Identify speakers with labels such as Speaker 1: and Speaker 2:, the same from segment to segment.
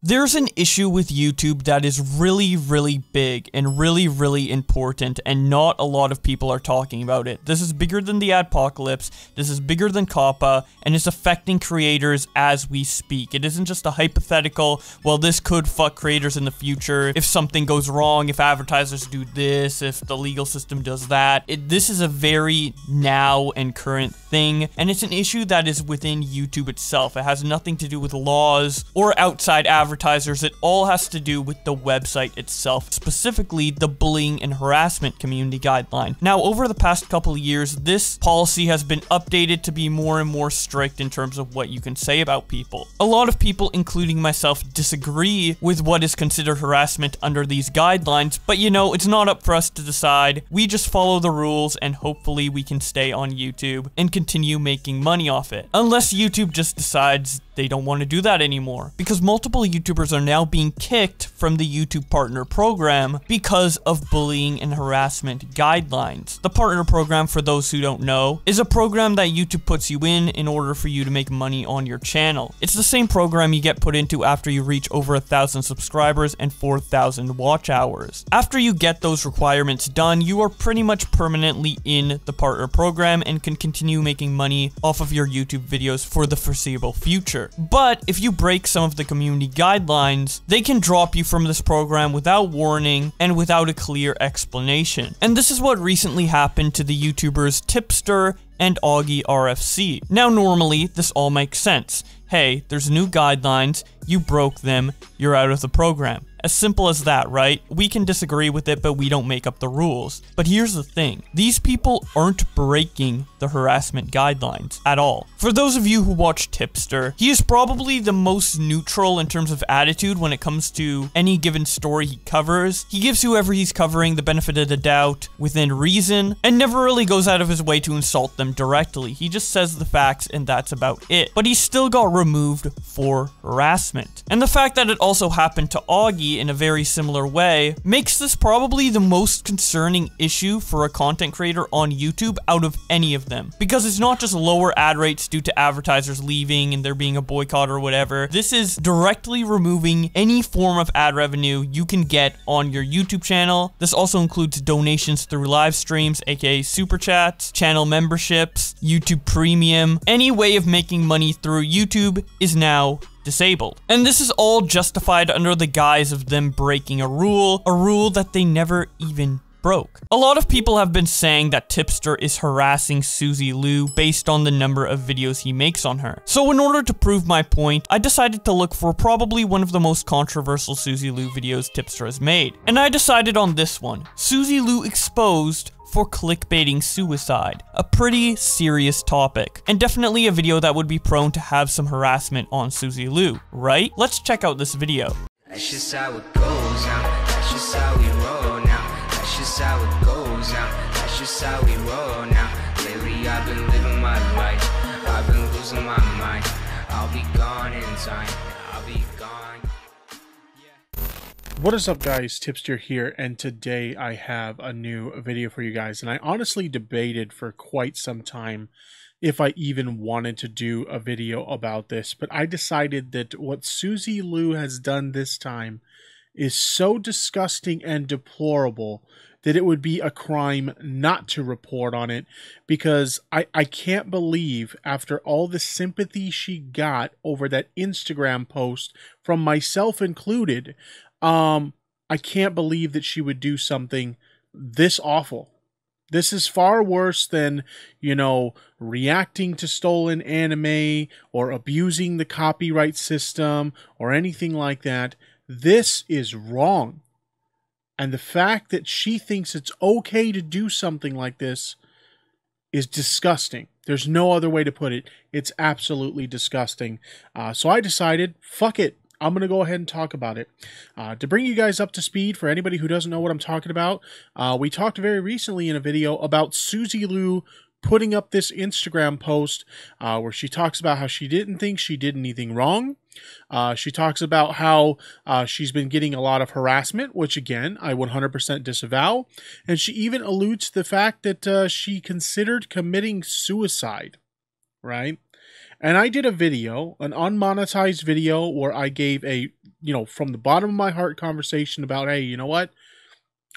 Speaker 1: There's an issue with YouTube that is really, really big and really, really important, and not a lot of people are talking about it. This is bigger than the adpocalypse, this is bigger than COPPA, and it's affecting creators as we speak. It isn't just a hypothetical, well, this could fuck creators in the future, if something goes wrong, if advertisers do this, if the legal system does that. This is a very now and current thing, and it's an issue that is within YouTube itself. It has nothing to do with laws or outside advertisers. It all has to do with the website itself, specifically the bullying and harassment community guideline. Now, over the past couple of years, this policy has been updated to be more and more strict in terms of what you can say about people. A lot of people, including myself, disagree with what is considered harassment under these guidelines, but you know, it's not up for us to decide. We just follow the rules, and hopefully we can stay on YouTube and continue making money off it. Unless YouTube just decides they don't want to do that anymore, because multiple YouTubers are now being kicked from the YouTube Partner Program because of bullying and harassment guidelines. The Partner Program, for those who don't know, is a program that YouTube puts you in order for you to make money on your channel. It's the same program you get put into after you reach over 1,000 subscribers and 4,000 watch hours. After you get those requirements done, you are pretty much permanently in the Partner Program and can continue making money off of your YouTube videos for the foreseeable future. But if you break some of the community guidelines, they can drop you from this program without warning and without a clear explanation. And this is what recently happened to the YouTubers Tipster and Augie RFC. Now, normally, this all makes sense. Hey, there's new guidelines, you broke them, you're out of the program. As simple as that, right? We can disagree with it, but we don't make up the rules. But here's the thing. These people aren't breaking the harassment guidelines at all. For those of you who watch Tipster, he is probably the most neutral in terms of attitude when it comes to any given story he covers. He gives whoever he's covering the benefit of the doubt within reason, and never really goes out of his way to insult them directly. He just says the facts, and that's about it. But he still got removed for harassment. And the fact that it also happened to Augie in a very similar way makes this probably the most concerning issue for a content creator on YouTube out of any of them. Because it's not just lower ad rates due to advertisers leaving and there being a boycott or whatever. This is directly removing any form of ad revenue you can get on your YouTube channel. This also includes donations through live streams, aka super chats, channel memberships, YouTube Premium. Any way of making money through YouTube is now disabled. And this is all justified under the guise of them breaking a rule that they never even broke. A lot of people have been saying that Tipster is harassing Suzy Lu based on the number of videos he makes on her. So in order to prove my point, I decided to look for probably one of the most controversial Suzy Lu videos Tipster has made. And I decided on this one, Suzy Lu exposed for clickbaiting suicide. A pretty serious topic, and definitely a video that would be prone to have some harassment on Suzy Lu, right? Let's check out this video.
Speaker 2: That's just how it goes now. That's just how we roll now. That's just how it goes now. That's just how we roll now. Lately I've been living my life. I've been losing my mind. I'll be gone in time. I'll be gone.
Speaker 3: What is up, guys? Tipster here, and today I have a new video for you guys. And I honestly debated for quite some time if I even wanted to do a video about this, but I decided that what Suzy Lu has done this time is so disgusting and deplorable that it would be a crime not to report on it, because I can't believe, after all the sympathy she got over that Instagram post, from myself included, I can't believe that she would do something this awful. This is far worse than, you know, reacting to stolen anime or abusing the copyright system or anything like that. This is wrong. And the fact that she thinks it's okay to do something like this is disgusting. There's no other way to put it. It's absolutely disgusting. So I decided, fuck it. I'm going to go ahead and talk about it. To bring you guys up to speed, for anybody who doesn't know what I'm talking about, we talked very recently in a video about Suzy Lu putting up this Instagram post where she talks about how she didn't think she did anything wrong. She talks about how she's been getting a lot of harassment, which again, I 100% disavow. And she even alludes to the fact that she considered committing suicide, right? And I did a video, an unmonetized video, where I gave a from the bottom of my heart conversation about, hey, you know what?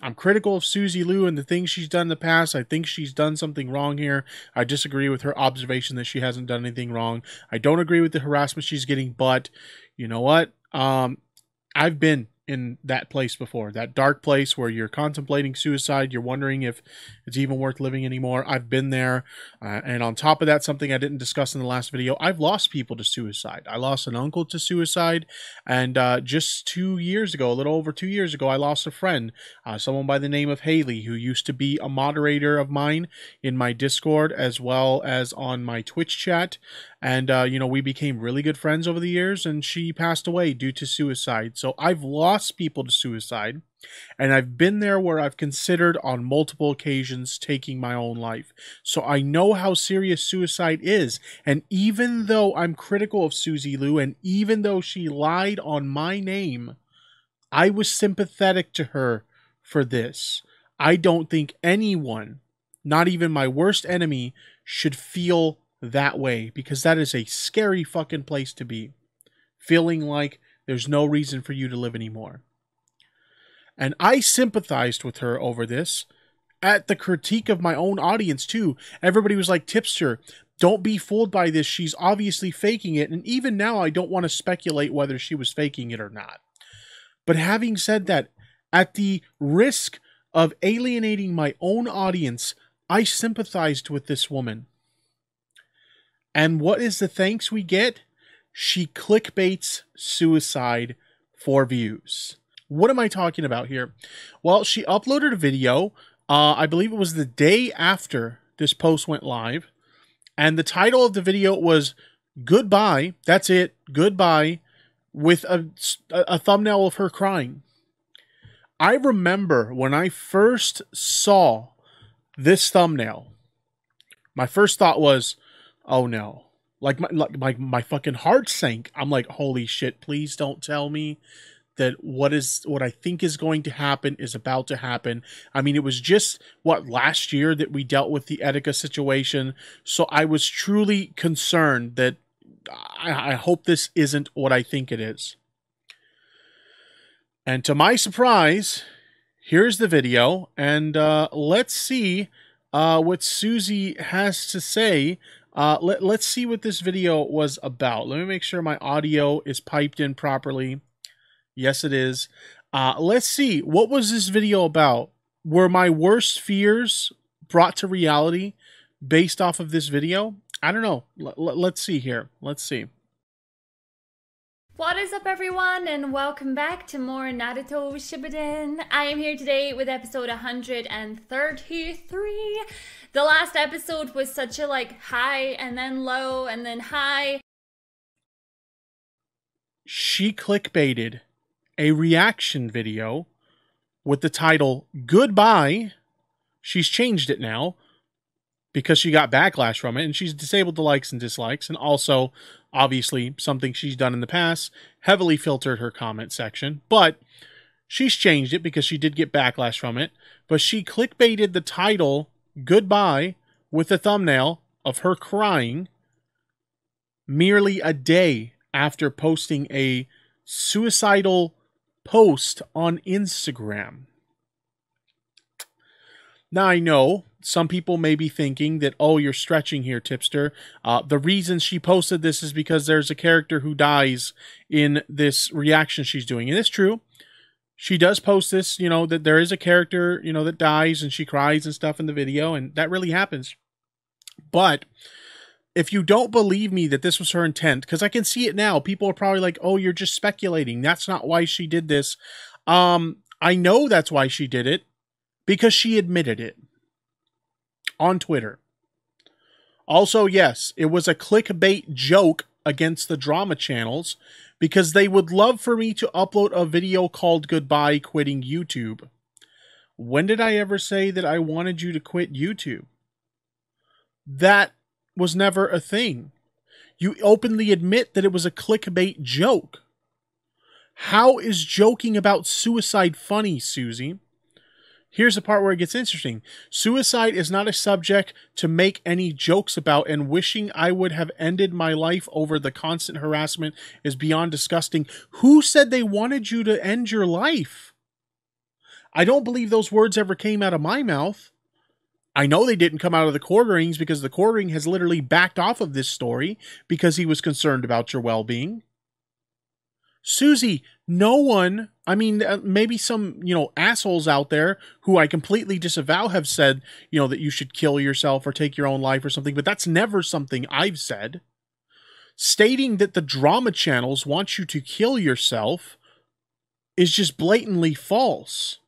Speaker 3: I'm critical of Susie Liu and the things she's done in the past. I think she's done something wrong here. I disagree with her observation that she hasn't done anything wrong. I don't agree with the harassment she's getting, but you know what? I've been in that place before, that dark place where you're contemplating suicide. You're wondering if it's even worth living anymore. I've been there. And on top of that, something I didn't discuss in the last video, I've lost people to suicide. I lost an uncle to suicide. And just 2 years ago, a little over 2 years ago, I lost a friend, someone by the name of Haley, who used to be a moderator of mine in my Discord as well as on my Twitch chat. And, we became really good friends over the years, and she passed away due to suicide. So I've lost people to suicide, and I've been there where I've considered on multiple occasions taking my own life. So I know how serious suicide is. And even though I'm critical of Susie Liu, and even though she lied on my name, I was sympathetic to her for this. I don't think anyone, not even my worst enemy, should feel that way, because that is a scary fucking place to be, feeling like there's no reason for you to live anymore. And I sympathized with her over this at the critique of my own audience too. Everybody was like, Tipster, don't be fooled by this, she's obviously faking it. And even now I don't want to speculate whether she was faking it or not. But having said that, at the risk of alienating my own audience, I sympathized with this woman. And what is the thanks we get? She clickbaits suicide for views. What am I talking about here? Well, she uploaded a video. I believe it was the day after this post went live. And the title of the video was Goodbye. That's it. Goodbye. With a thumbnail of her crying. I remember when I first saw this thumbnail, my first thought was, oh no. Like my fucking heart sank. I'm like, holy shit, please don't tell me that what I think is going to happen is about to happen. I mean, it was just, last year that we dealt with the Etika situation. So I was truly concerned that I hope this isn't what I think it is. And to my surprise, here's the video. And let's see what Susie has to say. Let's see what this video was about. Let me make sure my audio is piped in properly. Yes, it is. Let's see. What was this video about? Were my worst fears brought to reality based off of this video? I don't know. Let's see here. Let's see.
Speaker 4: What is up, everyone, and welcome back to more Naruto Shippuden. I am here today with episode 133. The last episode was such a high and then low and then high.
Speaker 3: She clickbaited a reaction video with the title Goodbye. She's changed it now because she got backlash from it, and she's disabled the likes and dislikes, and also obviously something she's done in the past, heavily filtered her comment section, but she's changed it because she did get backlash from it. But she clickbaited the title Goodbye with a thumbnail of her crying merely a day after posting a suicidal post on Instagram. Now, I know some people may be thinking that, oh, you're stretching here, Tipster. The reason she posted this is because there's a character who dies in this reaction she's doing. And it's true. She does post this, that there is a character, that dies and she cries and stuff in the video. And that really happens. But if you don't believe me that this was her intent, because I can see it now, people are probably like, oh, you're just speculating. That's not why she did this. I know that's why she did it, because she admitted it on Twitter. Also, yes, it was a clickbait joke against the drama channels because they would love for me to upload a video called Goodbye Quitting YouTube. When did I ever say that I wanted you to quit YouTube? That was never a thing. You openly admit that it was a clickbait joke. How is joking about suicide funny, Susie? Here's the part where it gets interesting. Suicide is not a subject to make any jokes about, and wishing I would have ended my life over the constant harassment is beyond disgusting. Who said they wanted you to end your life? I don't believe those words ever came out of my mouth. I know they didn't come out of the Court Rings, because the Court Ring has literally backed off of this story because he was concerned about your well-being. Susie, no one, I mean, maybe some, assholes out there who I completely disavow have said, that you should kill yourself or take your own life or something, but that's never something I've said. Stating that the drama channels want you to kill yourself is just blatantly false.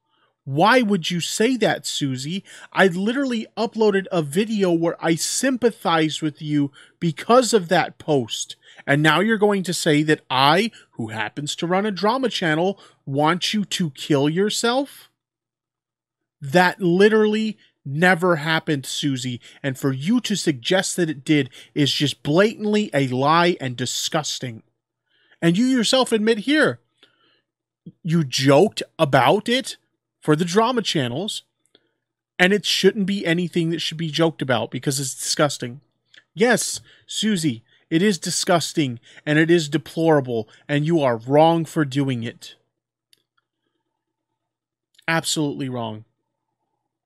Speaker 3: Why would you say that, Susie? I literally uploaded a video where I sympathized with you because of that post. And now you're going to say that I, who happens to run a drama channel, want you to kill yourself? That literally never happened, Susie. And for you to suggest that it did is just blatantly a lie and disgusting. And you yourself admit here, you joked about it for the drama channels, and it shouldn't be anything that should be joked about because it's disgusting. Yes, Susie, it is disgusting, and it is deplorable, and you are wrong for doing it. Absolutely wrong.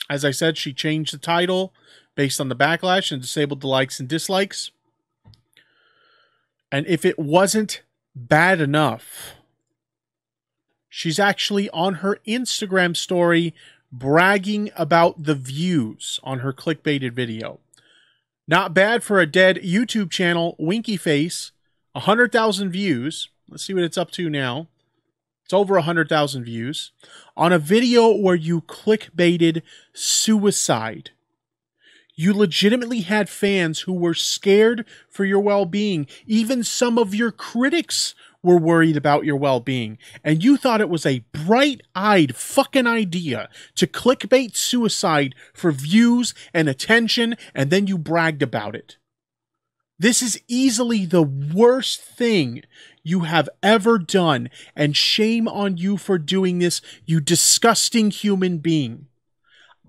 Speaker 3: As I said, she changed the title based on the backlash and disabled the likes and dislikes. And if it wasn't bad enough, she's actually on her Instagram story bragging about the views on her clickbaited video. Not bad for a dead YouTube channel, Winky Face. 100,000 views. Let's see what it's up to now. It's over 100,000 views. On a video where you clickbaited suicide. You legitimately had fans who were scared for your well-being. Even some of your critics were worried about your well-being. And you thought it was a bright-eyed fucking idea to clickbait suicide for views and attention, and then you bragged about it. This is easily the worst thing you have ever done, and shame on you for doing this, you disgusting human being.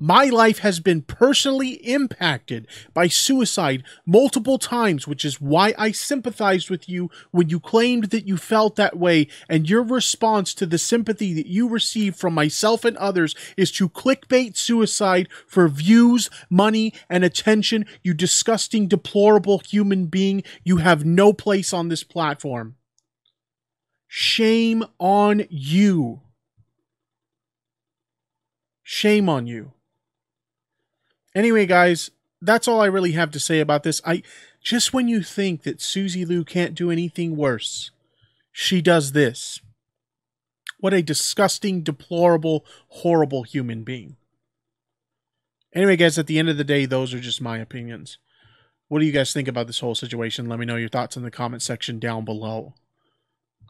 Speaker 3: My life has been personally impacted by suicide multiple times, which is why I sympathized with you when you claimed that you felt that way, and your response to the sympathy that you received from myself and others is to clickbait suicide for views, money, and attention. You disgusting, deplorable human being. You have no place on this platform. Shame on you. Shame on you. Anyway, guys, that's all I really have to say about this. Just when you think that Susie Lou can't do anything worse, she does this. What a disgusting, deplorable, horrible human being. Anyway, guys, at the end of the day, those are just my opinions. What do you guys think about this whole situation? Let me know your thoughts in the comment section down below.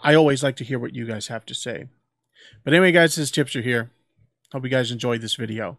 Speaker 3: I always like to hear what you guys have to say. But anyway, guys, this is Tipster here. Hope you guys enjoyed this video.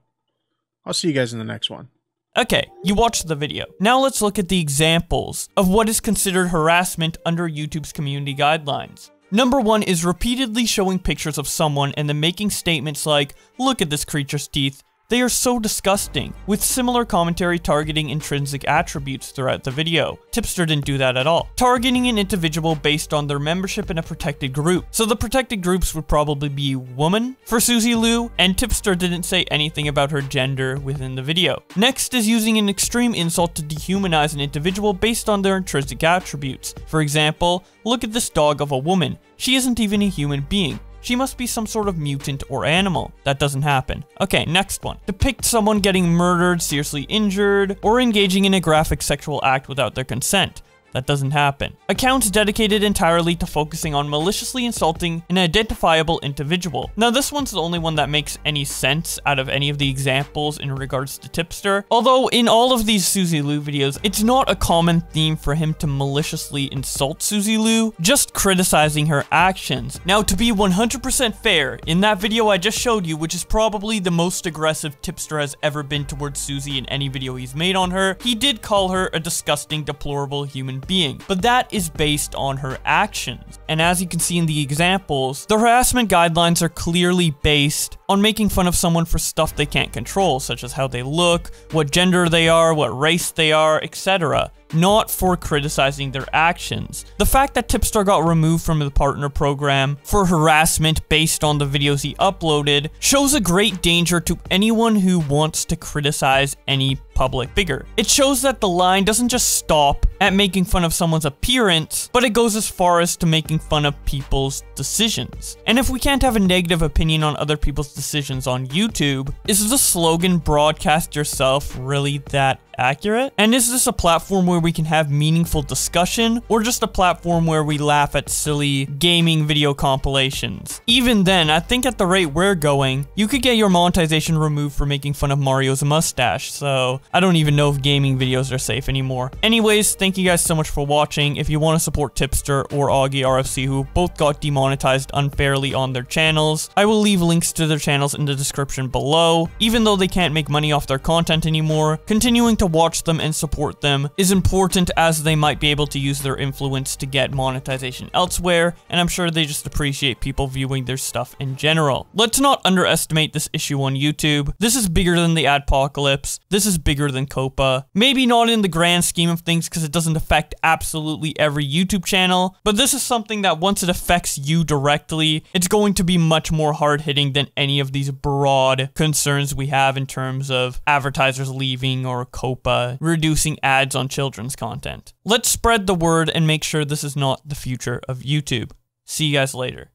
Speaker 3: I'll see you guys in the next one.
Speaker 1: Okay, you watched the video. Now let's look at the examples of what is considered harassment under YouTube's community guidelines. Number 1 is repeatedly showing pictures of someone and then making statements like, "Look at this creature's teeth. They are so disgusting," with similar commentary targeting intrinsic attributes throughout the video. Tipster didn't do that at all. Targeting an individual based on their membership in a protected group. So the protected groups would probably be woman for Susie Lou, and Tipster didn't say anything about her gender within the video. Next is using an extreme insult to dehumanize an individual based on their intrinsic attributes. For example, "Look at this dog of a woman. She isn't even a human being. She must be some sort of mutant or animal." That doesn't happen. Okay, next one. Depict someone getting murdered, seriously injured, or engaging in a graphic sexual act without their consent. That doesn't happen. Accounts dedicated entirely to focusing on maliciously insulting an identifiable individual. Now this one's the only one that makes any sense out of any of the examples in regards to Tipster. Although in all of these Susie Lou videos, it's not a common theme for him to maliciously insult Susie Lou, just criticizing her actions. Now to be 100% fair, in that video I just showed you, which is probably the most aggressive Tipster has ever been towards Susie in any video he's made on her, he did call her a disgusting, deplorable human being, but that is based on her actions. And as you can see in the examples, the harassment guidelines are clearly based on making fun of someone for stuff they can't control, such as how they look, what gender they are, what race they are, etc., not for criticizing their actions. The fact that Tipster got removed from the partner program for harassment based on the videos he uploaded shows a great danger to anyone who wants to criticize any public figure. It shows that the line doesn't just stop at making fun of someone's appearance, but it goes as far as to making fun of people's decisions. And if we can't have a negative opinion on other people's decisions on YouTube, is the slogan "broadcast yourself" really that accurate? And is this a platform where we can have meaningful discussion, or just a platform where we laugh at silly gaming video compilations? Even then, I think at the rate we're going, you could get your monetization removed for making fun of Mario's mustache, so I don't even know if gaming videos are safe anymore. Anyways, thank you guys so much for watching. If you want to support Tipster or Augie RFC, who both got demonetized unfairly on their channels, I will leave links to their channels in the description below. Even though they can't make money off their content anymore, continuing to watch them and support them is important, as they might be able to use their influence to get monetization elsewhere, and I'm sure they just appreciate people viewing their stuff in general. Let's not underestimate this issue on YouTube. This is bigger than the adpocalypse. This is bigger than COPA. Maybe not in the grand scheme of things because it doesn't affect absolutely every YouTube channel, but this is something that once it affects you directly, it's going to be much more hard-hitting than any of these broad concerns we have in terms of advertisers leaving or COPA reducing ads on children's content. Let's spread the word and make sure this is not the future of YouTube. See you guys later.